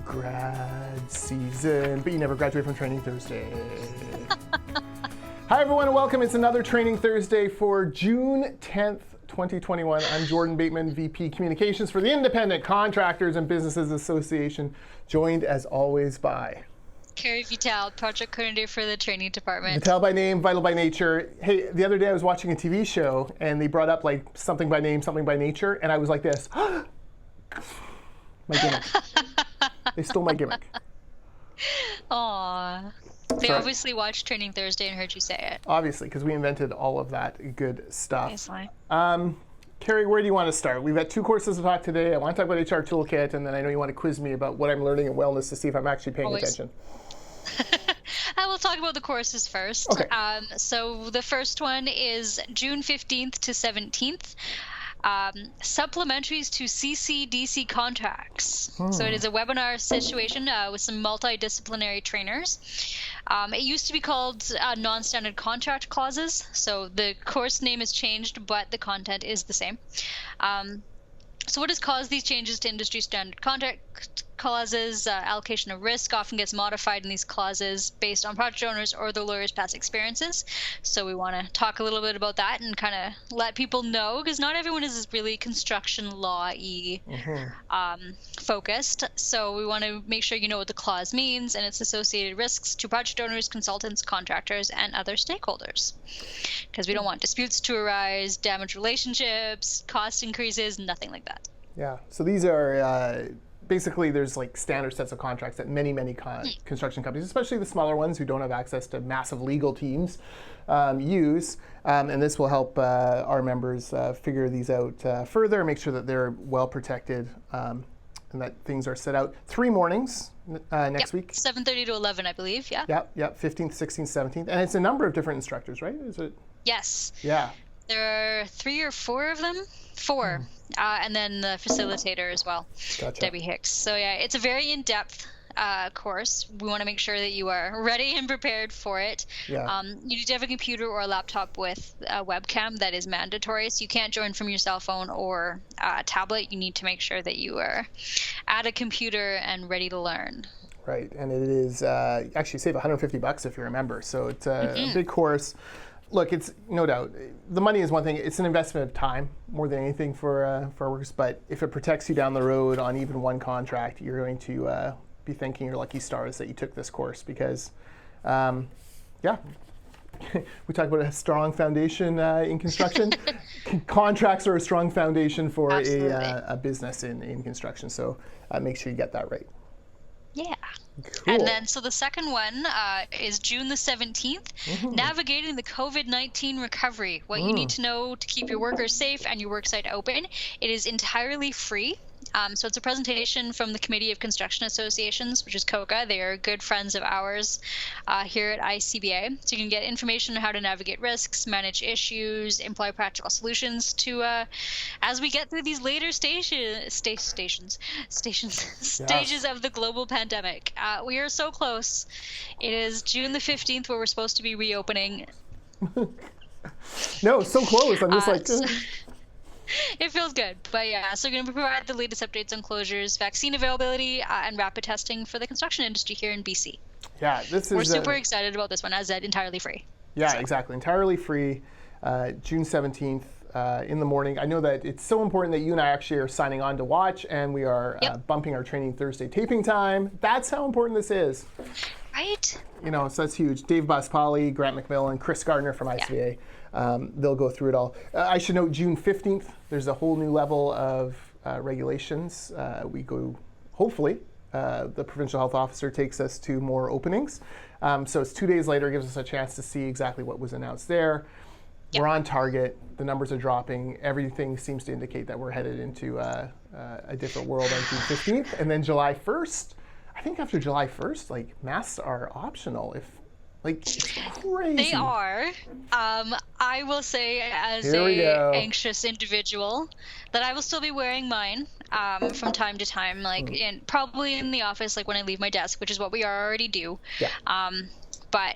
Grad season, but you never graduate from Training Thursday. Hi everyone and welcome. It's another Training Thursday for June 10th, 2021. I'm Jordan Bateman, VP Communications for the Independent Contractors and Businesses Association, joined as always by Kerry Vital, Project Coordinator for the Training Department. Vital by name, vital by nature. Hey, the other day I was watching a TV show and they brought up like something by name, something by nature, and I was like this. My gimmick. They stole my gimmick. Aww. They obviously watched Training Thursday and heard you say it. Obviously, because we invented all of that good stuff. Obviously. Kerry, where do you want to start? We've got two courses to talk today. I want to talk about HR Toolkit, and then I know you want to quiz me about what I'm learning in wellness to see if I'm actually paying attention. I will talk about the courses first. Okay. So the first one is June 15th to 17th. Supplementaries to CCDC contracts. So it is a webinar situation with some multidisciplinary trainers. It used to be called non-standard contract clauses. So the course name has changed, but the content is the same. So what has caused these changes to industry standard contract clauses? Allocation of risk often gets modified in these clauses based on project owners or the lawyer's past experiences. So we want to talk a little bit about that and kind of let people know, because not everyone is really construction law-y focused. So we want to make sure you know what the clause means and its associated risks to project owners, consultants, contractors, and other stakeholders. Because we don't want disputes to arise, damage relationships, cost increases, nothing like that. Yeah, so these are basically there's like standard sets of contracts that many construction companies, especially the smaller ones who don't have access to massive legal teams, use. And this will help our members figure these out further, make sure that they're well protected and that things are set out. 3 mornings next week. 7:30 to 11, I believe, yeah. Yep, 15th, 16th, 17th. And it's a number of different instructors, right? Is it? Yes. Yeah. There are 3 or 4 of them. 4. And then the facilitator as well, Gotcha. Debbie Hicks. So yeah, it's a very in-depth course. We want to make sure that you are ready and prepared for it. Yeah. You need to have a computer or a laptop with a webcam. That is mandatory. So you can't join from your cell phone or tablet. You need to make sure that you are at a computer and ready to learn. Right, and it is actually save $150 if you're a member. So it's a big course. Look, it's no doubt, the money is one thing. It's an investment of time more than anything for workers. But if it protects you down the road on even one contract, you're going to be thanking your lucky stars that you took this course because, yeah, we talk about a strong foundation in construction. Contracts are a strong foundation for a business in construction. So make sure you get that right. Yeah. Cool. And then, so the second one is June the 17th, Navigating the COVID-19 Recovery, what you need to know to keep your workers safe and your worksite open. It is entirely free. So it's a presentation from the Committee of Construction Associations, which is COCA. They are good friends of ours here at ICBA. So you can get information on how to navigate risks, manage issues, employ practical solutions to, as we get through these later stages of the global pandemic. We are so close. It is June the 15th where we're supposed to be reopening. No, so close. I'm just like... It feels good, but yeah, so we're going to provide the latest updates on closures, vaccine availability, and rapid testing for the construction industry here in BC. Yeah, we're super excited about this one, as said, entirely free. Yeah, so. Exactly, entirely free, June 17th in the morning. I know that it's so important that you and I actually are signing on to watch, and we are bumping our Training Thursday taping time. That's how important this is. Right? You know, so that's huge. Dave Bospali, Grant McMillan, Chris Gardner from ICBA. Yeah. They'll go through it all. I should note June 15th, there's a whole new level of regulations. We go, hopefully, the provincial health officer takes us to more openings. So it's 2 days later, gives us a chance to see exactly what was announced there. Yep. We're on target. The numbers are dropping. Everything seems to indicate that we're headed into a different world on June 15th. And then July 1st, I think after July 1st, like masks are optional if Like, it's crazy. They are. I will say, as a anxious individual, that I will still be wearing mine from time to time, like probably in the office, like when I leave my desk, which is what we already do. Yeah.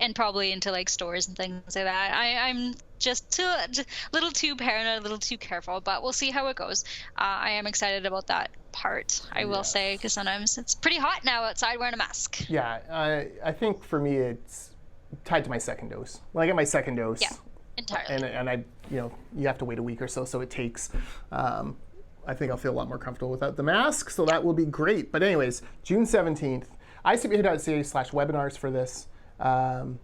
and probably into like stores and things like that. I'm just a little too paranoid, a little too careful, but we'll see how it goes. I am excited about that part, I will say, because sometimes it's pretty hot now outside wearing a mask. Yeah, I think for me it's tied to my second dose. When I get my second dose, Yeah, entirely. and I, you have to wait a week or so it takes. I think I'll feel a lot more comfortable without the mask, so that will be great. But anyways, June 17th, ICBA.ca/webinars for this, and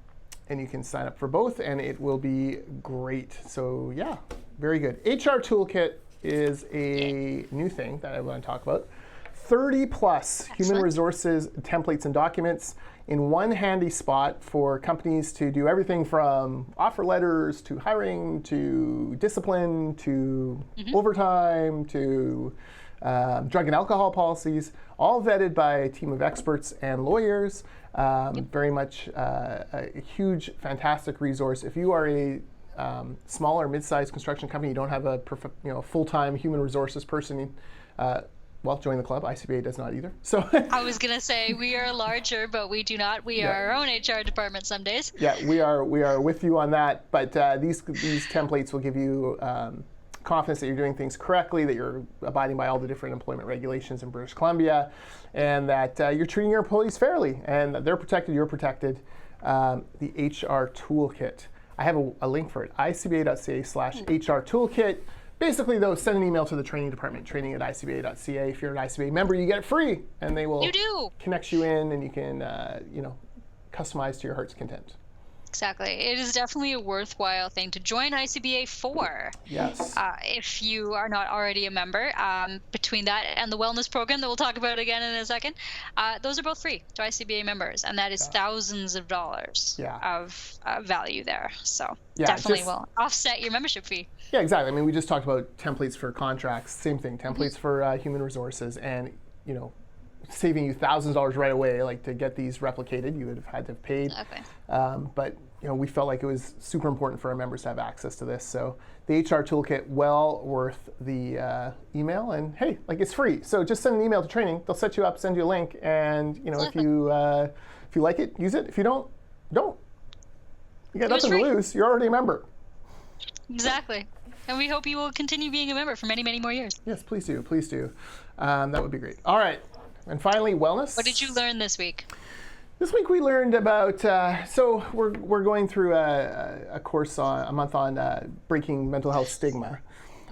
you can sign up for both, and it will be great. So yeah, very good. HR Toolkit is a new thing that I want to talk about. 30 plus human resources templates and documents in one handy spot for companies to do everything from offer letters to hiring to discipline to overtime to drug and alcohol policies, all vetted by a team of experts and lawyers. Very much a huge, fantastic resource. If you are a small or mid-sized construction company, you don't have a full-time human resources person, well, join the club. ICBA does not either. So I was gonna say we are larger, but we do not. We are our own HR department some days. Yeah, we are with you on that. But these templates will give you confidence that you're doing things correctly, that you're abiding by all the different employment regulations in British Columbia, and that you're treating your employees fairly, and that they're protected, you're protected. The HR Toolkit. I have a link for it. ICBA.ca/HR Toolkit. Basically, though, send an email to the training department, training@icba.ca. If you're an ICBA member, you get it free, and they will connect you in, and you can, customize to your heart's content. Exactly. It is definitely a worthwhile thing to join ICBA for. Yes. If you are not already a member, between that and the wellness program that we'll talk about again in a second, those are both free to ICBA members, and that is thousands of dollars of value there. So definitely will offset your membership fee. Yeah, exactly. I mean, we just talked about templates for contracts. Same thing. Templates for human resources, and saving you thousands of dollars right away. Like, to get these replicated, you would have had to have paid. Exactly. But we felt like it was super important for our members to have access to this. So the HR Toolkit, well worth the email. And hey, it's free. So just send an email to training. They'll set you up, send you a link, and if you like it, use it. If you don't. You got nothing to lose. You're already a member. Exactly. And we hope you will continue being a member for many, many more years. Yes, please do. Please do. That would be greght. All right. And finally, wellness. What did you learn this week? This week we learned about, so we're going through a course a month on breaking mental health stigma.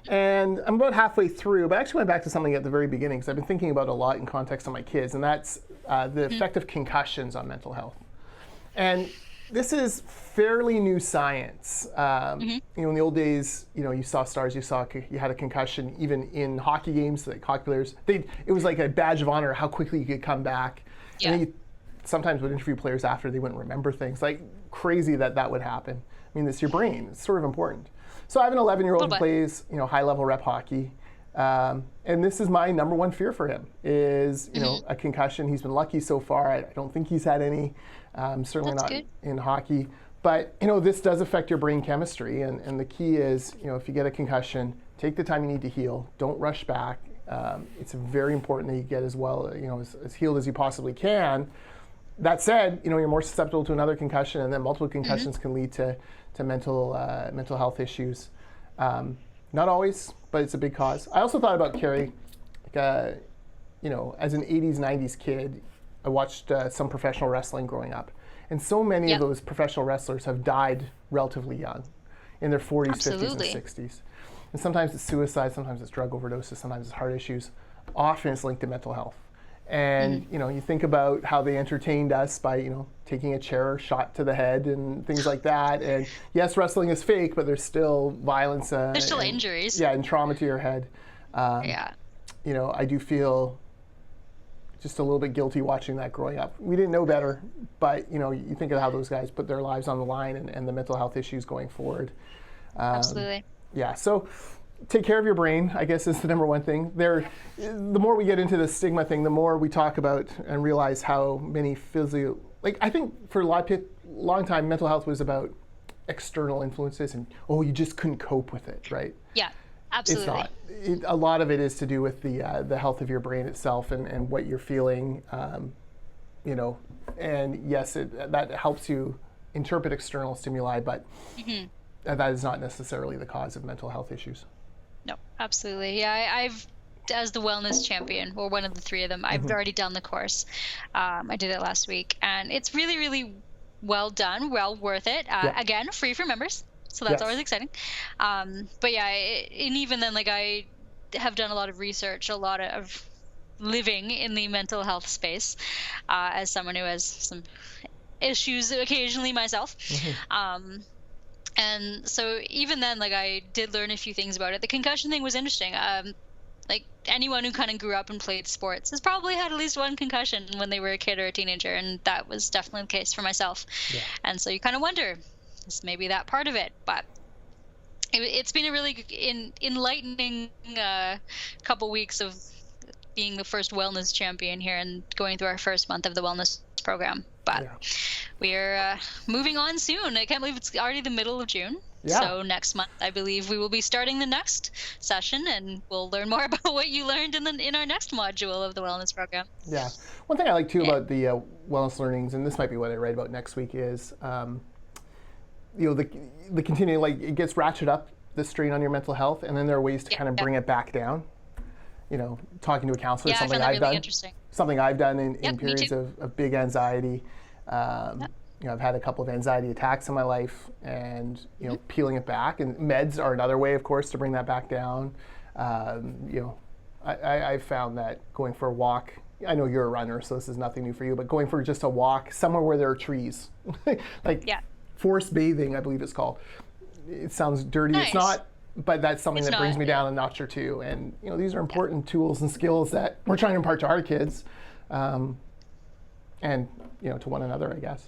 And I'm about halfway through, but I actually went back to something at the very beginning because I've been thinking about it a lot in context of my kids, and that's the effect of concussions on mental health. And this is fairly new science. In the old days, you saw stars, you had a concussion, even in hockey games, like hockey players. It was like a badge of honor how quickly you could come back. Yeah. And sometimes would interview players after they wouldn't remember things. Like, crazy that would happen. I mean, it's your brain. It's sort of important. So I have an 11-year-old who plays, high-level rep hockey. And this is my number one fear for him is, a concussion. He's been lucky so far. I don't think he's had any. Certainly That's not good. in hockey. But, this does affect your brain chemistry. And the key is, if you get a concussion, take the time you need to heal. Don't rush back. It's very important that you get as well, as healed as you possibly can. That said, you're more susceptible to another concussion, and then multiple concussions can lead to mental health issues. Not always, but it's a big cause. I also thought about Kerry, as an 80s, 90s kid, I watched some professional wrestling growing up. And so many of those professional wrestlers have died relatively young, in their 40s, 50s, and 60s. And sometimes it's suicide, sometimes it's drug overdoses, sometimes it's heart issues. Often it's linked to mental health. And you think about how they entertained us by taking a chair shot to the head and things like that. And yes, wrestling is fake, but there's still violence. There's still injuries. Yeah, and trauma to your head. I do feel just a little bit guilty watching that growing up. We didn't know better, but you think of how those guys put their lives on the line and the mental health issues going forward. Absolutely. Yeah. So. Take care of your brain, I guess, is the number one thing. The more we get into the stigma thing, the more we talk about and realize how many I think for a long time, mental health was about external influences and, you just couldn't cope with it, right? Yeah, absolutely. It's not. A lot of it is to do with the health of your brain itself and what you're feeling, and yes, that helps you interpret external stimuli, but that is not necessarily the cause of mental health issues. No, absolutely. Yeah, I've, as the wellness champion, or one of the three of them, I've already done the course. I did it last week, and it's really, really well done, well worth it. Again, free for members, so that's always exciting. But yeah, and even then, like, I have done a lot of research, a lot of living in the mental health space, as someone who has some issues occasionally myself. And so even then, like, I did learn a few things about it. The concussion thing was interesting. Like, anyone who kind of grew up and played sports has probably had at least one concussion when they were a kid or a teenager, and that was definitely the case for myself. And so you kind of wonder, is maybe that part of it? But it's been a really enlightening couple weeks of being the first wellness champion here and going through our first month of the wellness program. But we're moving on soon. I can't believe it's already the middle of June. So next month, I believe we will be starting the next session, and we'll learn more about what you learned in our next module of the wellness program. Yeah. One thing I like too about the wellness learnings, and this might be what I write about next week, is the continuing, like, it gets ratcheted up, the strain on your mental health, and then there are ways to kind of bring it back down. Talking to a counselor, something I've done. Something I've done in periods of big anxiety. I've had a couple of anxiety attacks in my life, and peeling it back. And meds are another way, of course, to bring that back down. I've found that going for a walk. I know you're a runner, so this is nothing new for you. But going for just a walk somewhere where there are trees, like forest bathing, I believe it's called. It sounds dirty. Nice. It's not. But that's something that brings me down a notch or two. And these are important tools and skills that we're trying to impart to our kids, and to one another, I guess.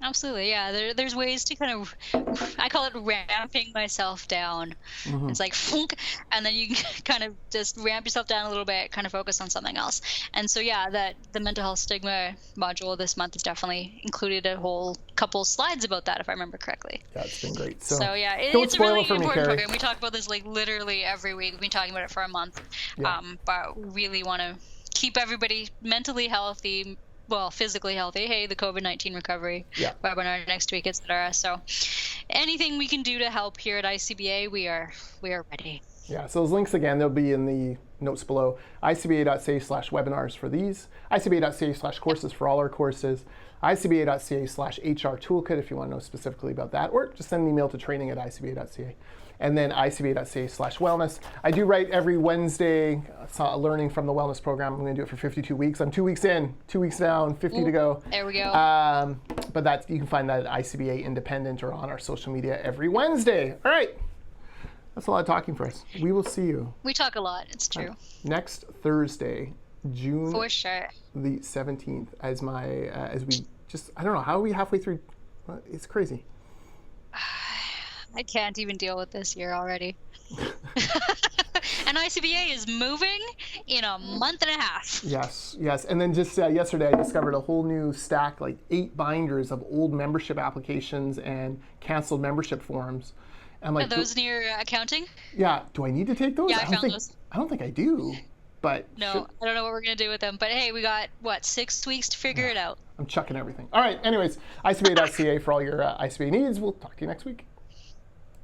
Absolutely, yeah. There's ways to kind of, I call it ramping myself down. It's like, and then you kind of just ramp yourself down a little bit, kind of focus on something else. And so, yeah, that the mental health stigma module this month has definitely included a whole couple slides about that, if I remember correctly. Yeah, it's been great. So yeah, it's a really important program. We talk about this like literally every week. We've been talking about it for a month, but we really want to keep everybody mentally healthy, physically healthy. Hey, the COVID-19 recovery webinar next week, etc. So anything we can do to help here at ICBA, we are ready. Yeah, so those links, again, they'll be in the notes below. icba.ca/webinars for these, icba.ca/courses for all our courses, icba.ca/HR Toolkit if you want to know specifically about that, or just send an email to training@icba.ca. And then icba.ca/wellness. I do write every Wednesday, learning from the wellness program. I'm going to do it for 52 weeks. I'm 2 weeks in, 2 weeks down, 50 to go. There we go. But you can find that at ICBA Independent or on our social media every Wednesday. All right. That's a lot of talking for us. We will see you. We talk a lot. It's true. Next Thursday, June for sure. the 17th, as we just, I don't know, how are we halfway through? It's crazy. I can't even deal with this year already. And ICBA is moving in a month and a half. Yes. And then just yesterday, I discovered a whole new stack, like 8 binders of old membership applications and canceled membership forms. I'm like, are those near accounting? Yeah. Do I need to take those? Yeah, I found those. I don't think I do. But no, I don't know what we're going to do with them. But hey, we got, 6 weeks to figure it out. I'm chucking everything. All right. Anyways, ICBA.ca for all your ICBA needs. We'll talk to you next week.